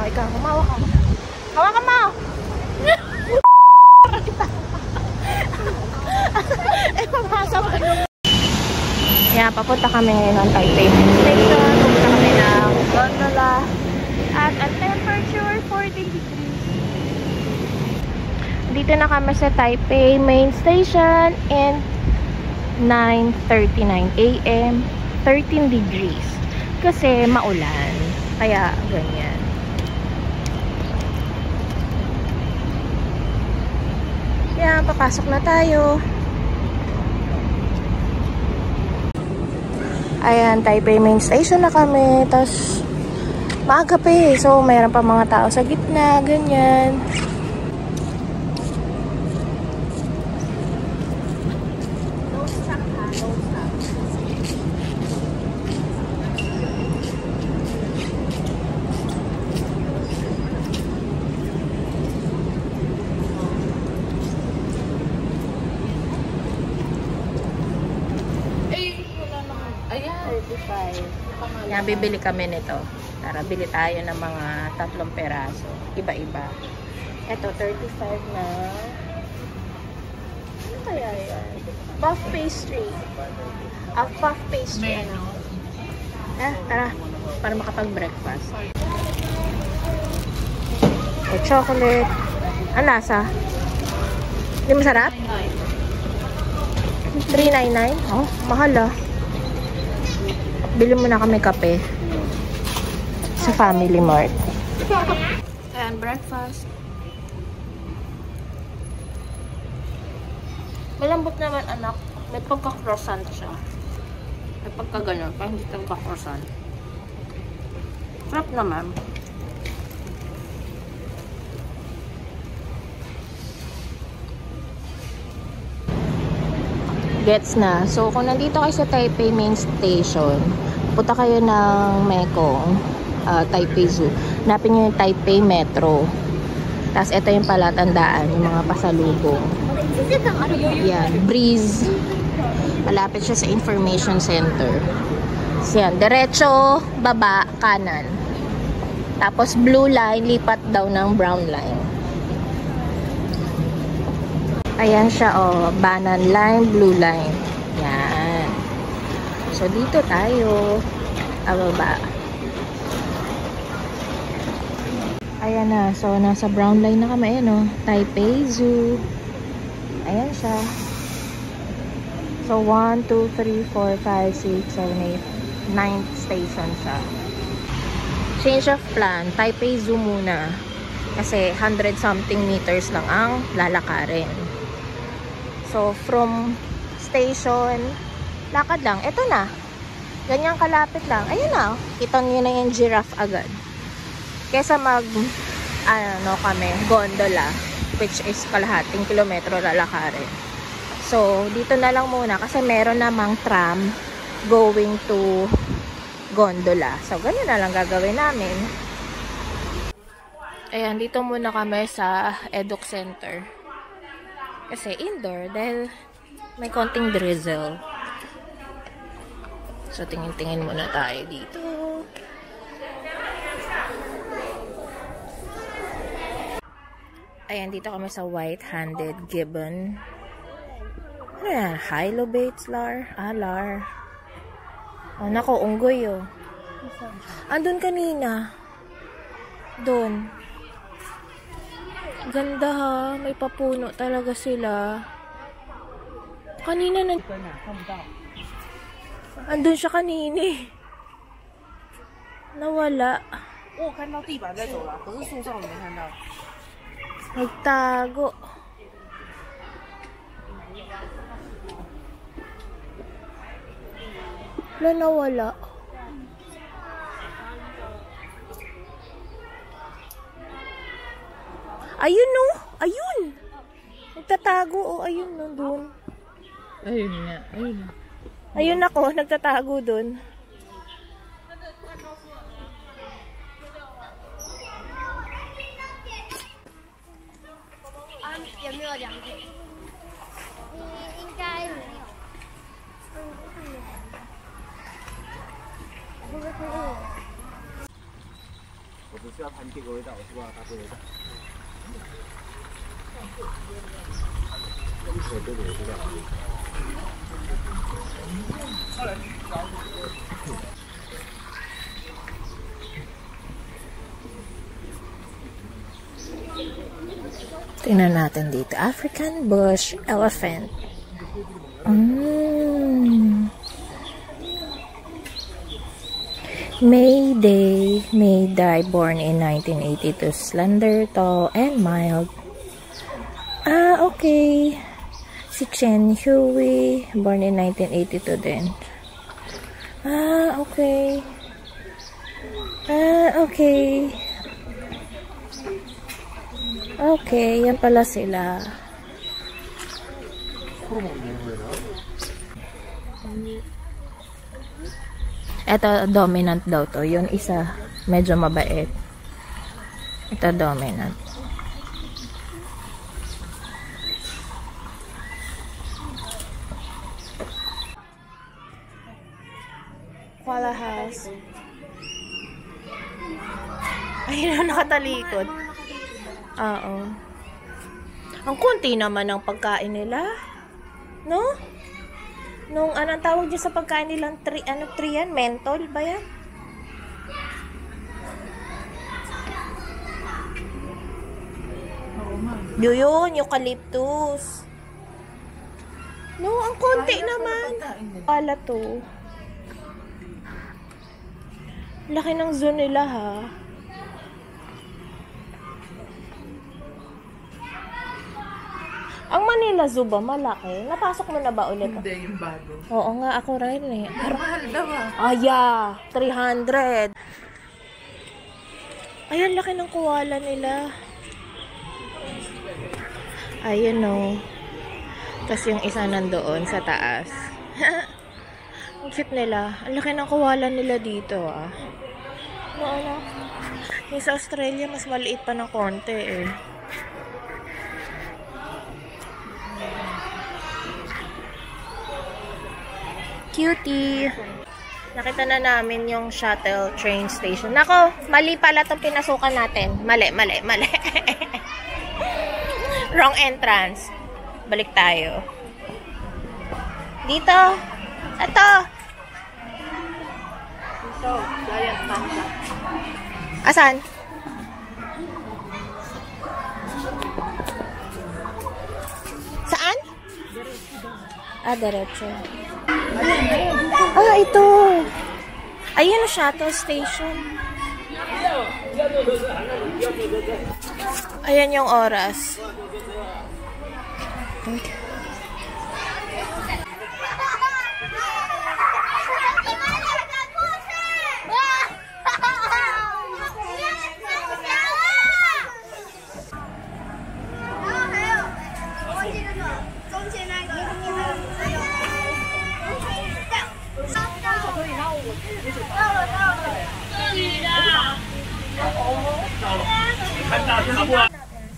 O, ikaw, humawak ka. Hawakan mo! Eh, papasok. Kaya, papunta kami ngayon ng Taipei Main Station. Pupunta kami ng gondola. At ang temperature, 14 degrees. Dito na kami sa Taipei Main Station. And 9:39 AM. 13 degrees. Kasi maulan. Kaya, ganyan. Yan, papasok na tayo. Ayan, Taipei Main Station na kami. Tapos, maaga pa eh. So, mayroon pa mga tao sa gitna. Ganyan. Yan, bibili kami nito. Tara, bili tayo ng mga 3 peraso. Iba-iba. Ito, 35 na. Ano kaya yan? Puff pastry. Puff pastry. Ano? Tara. Para makapag-breakfast. Chocolate. Ang lasa? Hindi masarap? 399? Oh, mahal ah. Bili muna kami kape sa Family Mart. Ayan, breakfast. Malambot naman, anak. May pagka-croissant siya. May pagka-ganon. Parang hindi pagka-croissant. Sarap naman. Gets na. So, kung nandito kayo sa Taipei Main Station, punta kayo ng Mekong, Taipei Zoo. Hanapin nyo yung Taipei Metro. Tapos, ito yung palatandaan, yung mga pasalubong. Yan, Breeze. Malapit siya sa Information Center. So, yan, diretso, baba, kanan. Tapos, blue line, lipat daw ng brown line. Ayan siya, oh. Banan line, blue line. Yan. So, dito tayo. Ababa. Ayan na. So, nasa brown line na kami. Ayan, oh. Taipei Zoo. Ayan siya. So, 1, 2, 3, 4, 5, 6, 7, 8, 9 station siya. Change of plan. Taipei Zoo muna. Kasi 100 something meters lang ang lalakarin. So, from station, lakad lang. Ito na. Ganyang kalapit lang. Ayun na. Kita nyo na yung giraffe agad. Kesa kami, gondola. Which is kalahating kilometro lalakarin. So, dito na lang muna. Kasi meron namang tram going to gondola. So, ganyan na lang gagawin namin. Ayan, dito muna kami sa Eduk Center. Kasi indoor dahil may konting drizzle. So, tingin-tingin muna tayo dito. Ayan, dito kami sa white-handed gibbon. Ano yan? Hylobates, lar? Lar. Oh, nako, unggoy, oh. Andun kanina. Doon. Ganda ha. May papuno talaga sila. Kanina na... Andun siya kanina eh. Nawala. Nagtago. Nawala. Ayun no. Ayun. Nagtatago oh. Ayun no. Doon. Ayun nga. Ayun. Ayun ako. Nagtatago doon. 我只需要谈这个味道，我是吧？它不味道。我这里知道。Tingnan natin dito. African bush elephant. Mayday, born in 1982. Slender, tall, and mild. Okay. Si Chen Hui, born in 1982 din. Okay. Okay. Okay, yan pala sila. Ito, dominant daw to. Yun isa, medyo mabait. Ito, dominant. Koala house. Ayun, nakatalikod. Oo. Ang konti naman ng pagkain nila. No? Nung anong tawag dyan sa pagkain nilang tree yan? Mentol ba yan? Yun, eucalyptus. No, ang konti naman. Pala to. Laki ng zoo nila ha. Ang Manila Zoo ba malaki? Napasok mo na ba ulit? Hindi, yung bago. Oo nga, ako rin eh. Mahal daw Yeah, 300. Ayan, laki ng koala nila. Ayun o. Tapos yung isa nandoon sa taas. Ang cute nila. Ang laki ng koala nila dito ah. Ano? Yung sa Australia, mas maliit pa ng konti eh. Cutie. Nakita na namin yung shuttle train station. Nako, mali pala itong pinasukan natin. Mali. Wrong entrance. Balik tayo. Dito. Ito. Ito, giant panda. Asan? Saan? Diretso. Ito. Ayun, shuttle station. Ayan yung oras.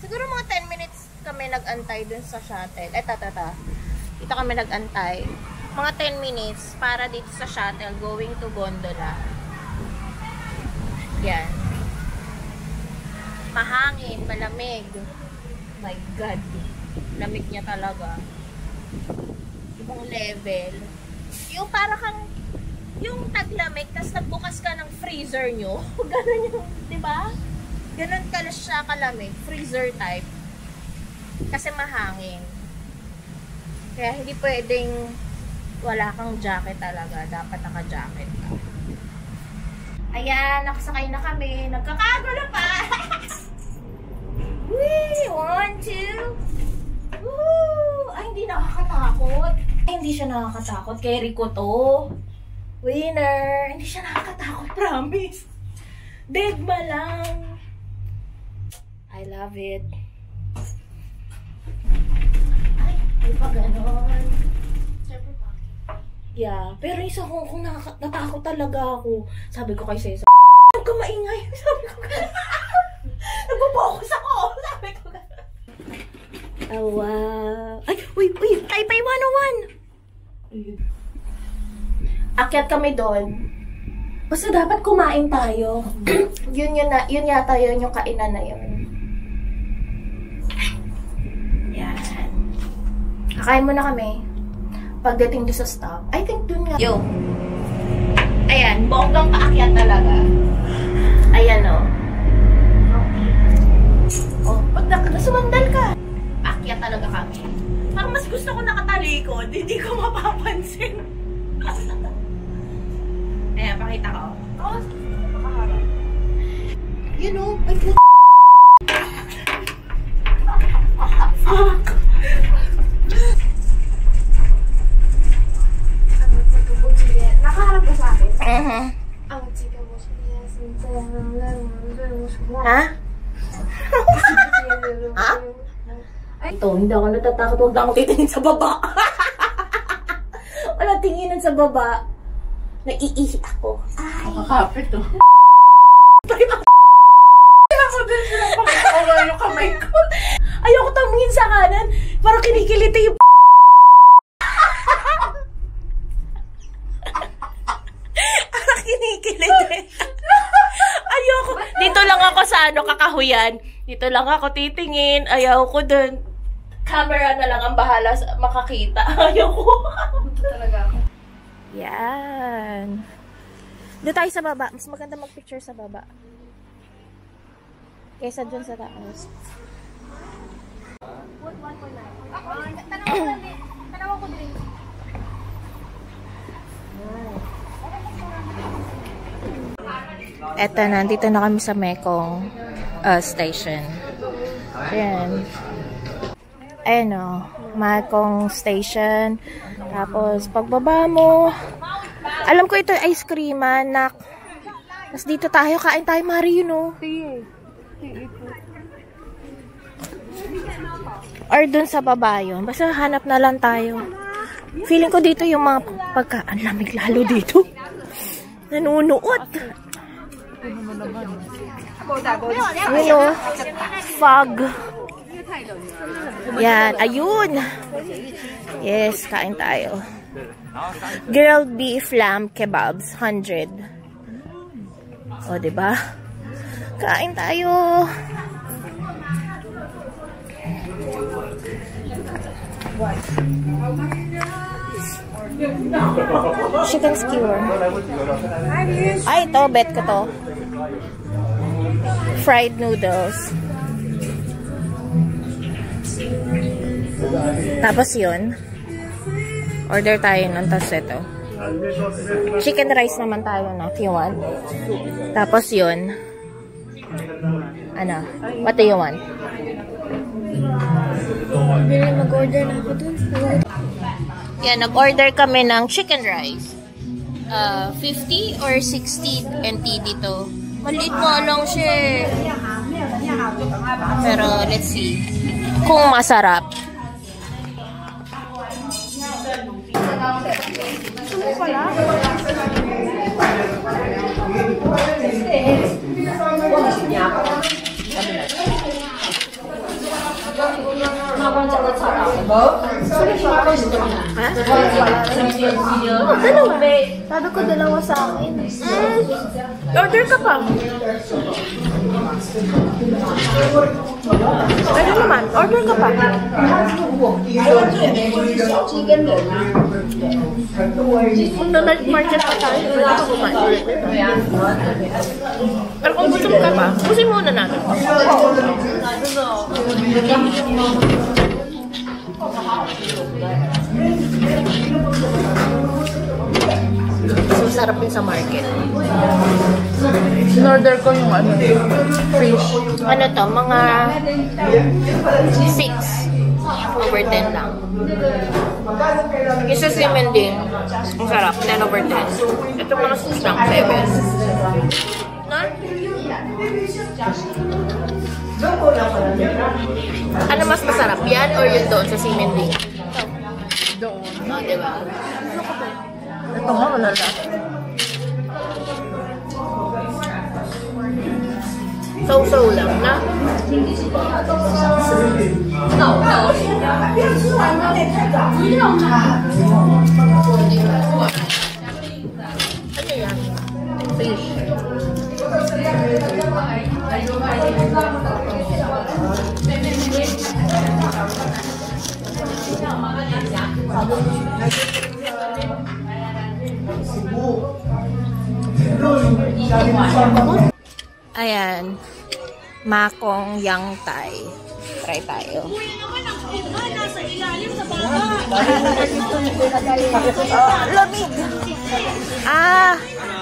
Siguro mga 10 minutes kami nag-antay dun sa shuttle. Dito kami nag-antay. Mga 10 minutes para dito sa shuttle going to gondola. Yan. Mahangin, malamig. My God. Lamig niya talaga. Ibang level. Yung para kang yung taglamig, tapos nagbukas ka ng freezer nyo. Ganun yung, di ba? Ganun ka siya kalamig. Freezer type. Kasi mahangin. Kaya hindi pwedeng wala kang jacket talaga. Dapat naka-jacket ka. Ayan, nakasakay na kami. Nagkakagulo pa. Wee! 1, 2. Woo! Ay, hindi nakakatakot. Ay, hindi siya nakakatakot. Carry ko to. Winner! Hindi siya nakakatakot, promise. Degma lang. I love it. Ay pa ganon. Yeah, pero isa kung natakot talaga ako. Sabi ko kay Cesar, huwag ka maingay. Sabi ko nagpo-focus ako. Sabi ko oh, wow. Ay, uy, Taipei 101. Akyat kami doon. Basta dapat kumain tayo. yun yata yun yung kainan na yun. Yan. Kakain muna kami. Pagdating doon sa stop. I think dun nga. Yo. Ayan. Bonggang paakyat talaga. Ayan o. Oh. Pag sumandal ka. Paakyat talaga kami. Parang mas gusto ko nakatalikod. Hindi ko mapapansin. Ayan, pakita ko. Oh, makaharap. You know, ay po. Fuck. Nakaharap ka sa akin? Ha? Ha? Ito, hindi ako natatakot. Huwag na akong titingin sa baba. Wala tinginan sa baba. Naiihi ako. Ay. Makakapit to. Ako din sila pakita ko nga yung kamay ko. Ayoko tumingin sa kanan. Parang kinikiliti yung parang kinikiliti. Ayoko. Dito lang ako sa kakahuyan. Dito lang ako titingin. Ayaw ko dun. Camera na lang ang bahala makakita. Ayoko. Talaga ako. Yan. Doon tayo sa baba. Mas maganda mag-picture sa baba. Kaysa dun sa taas. Tanawa ko din. Eto, nandito na kami sa Mekong station. Ayan. Ayan o. Mekong station. Tapos, pagbaba mo, alam ko ito ice cream, anak. Tapos dito tayo, kain tayo, Mari, you know. Or dun sa baba yun. Basta hanap na lang tayo. Feeling ko dito yung mga ang lamig lalo dito. Nanunuot. You know, fog. Yan, ayun. Yes, kain tayo. Grilled beef lamb kebabs, 100. O, diba? Kain tayo. Chicken skewer. Ay, ito, bet ko to. Fried noodles. Tapos yun. Order tayo ng taseto. Chicken rice naman tayo na, if you want. Tapos yun. Ano? What do you want? Mag-order na ako dun. Yan, nag-order kami ng chicken rice. 50 or 60 NT dito. Maliit mo lang siya. Pero let's see kung masarap. Gusto mo pala? Dalawa. Sabi ko dalawa sa akin. Order ka pa. Pwede naman. Order ka pa. Chicken doon. Kung night market pa tayo, pwede ka kumain. Pero kung gusto ka pa, gusto muna natin. So, sarap din sa market. In-order ko yung ano, fish. Ano to? Mga 6 over 10 lang. Yung sa semen din, ang sarap, 10 over 10. Ito mga 6 lang, 7. No? Ano mas masarap? Yan or yung doon sa semen din? Doon. Oh, diba? Ito nga, wala lang. So-so lang, na? Ano yan? Fish. Ayan. Makong Yang Thai. Try tayo. Lamig.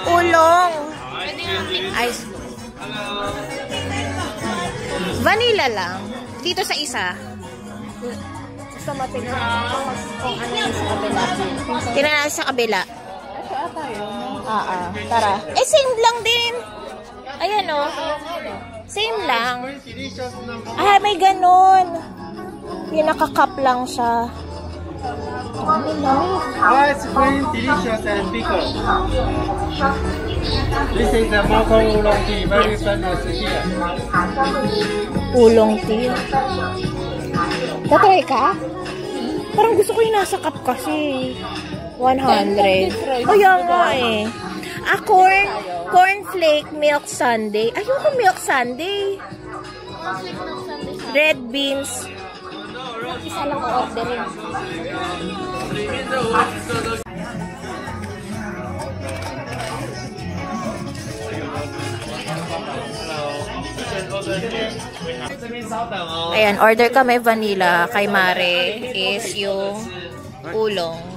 Ulong. Ice. Vanilla lang. Dito sa isa. Gusto mo tingnan kung ano yung sa kabila. Tingnan natin sa kabila. Tara. Same lang din. Ayan o. Same lang. May ganun. Yung nakakap lang siya. It's very delicious and pickle. This is the Makong Oolong tea, very famous here. Oolong tea. Tatry ka? Parang gusto ko yung nasa cup kasi. 100. Oh, yan nga eh. Cornflake milk sundae. Ayoko milk sundae. Red beans. Isa lang orderin. Ayan, order kami vanilla. Kay Mare is yung ulong.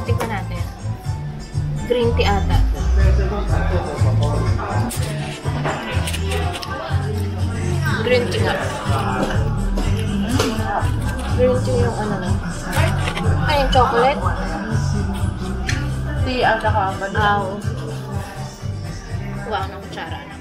Tingnan natin. Green tea ata. Green tea nga. Green tea yung ano na. Ay, yung chocolate. Tea at saka vanilla. Wow, ng kutsara na.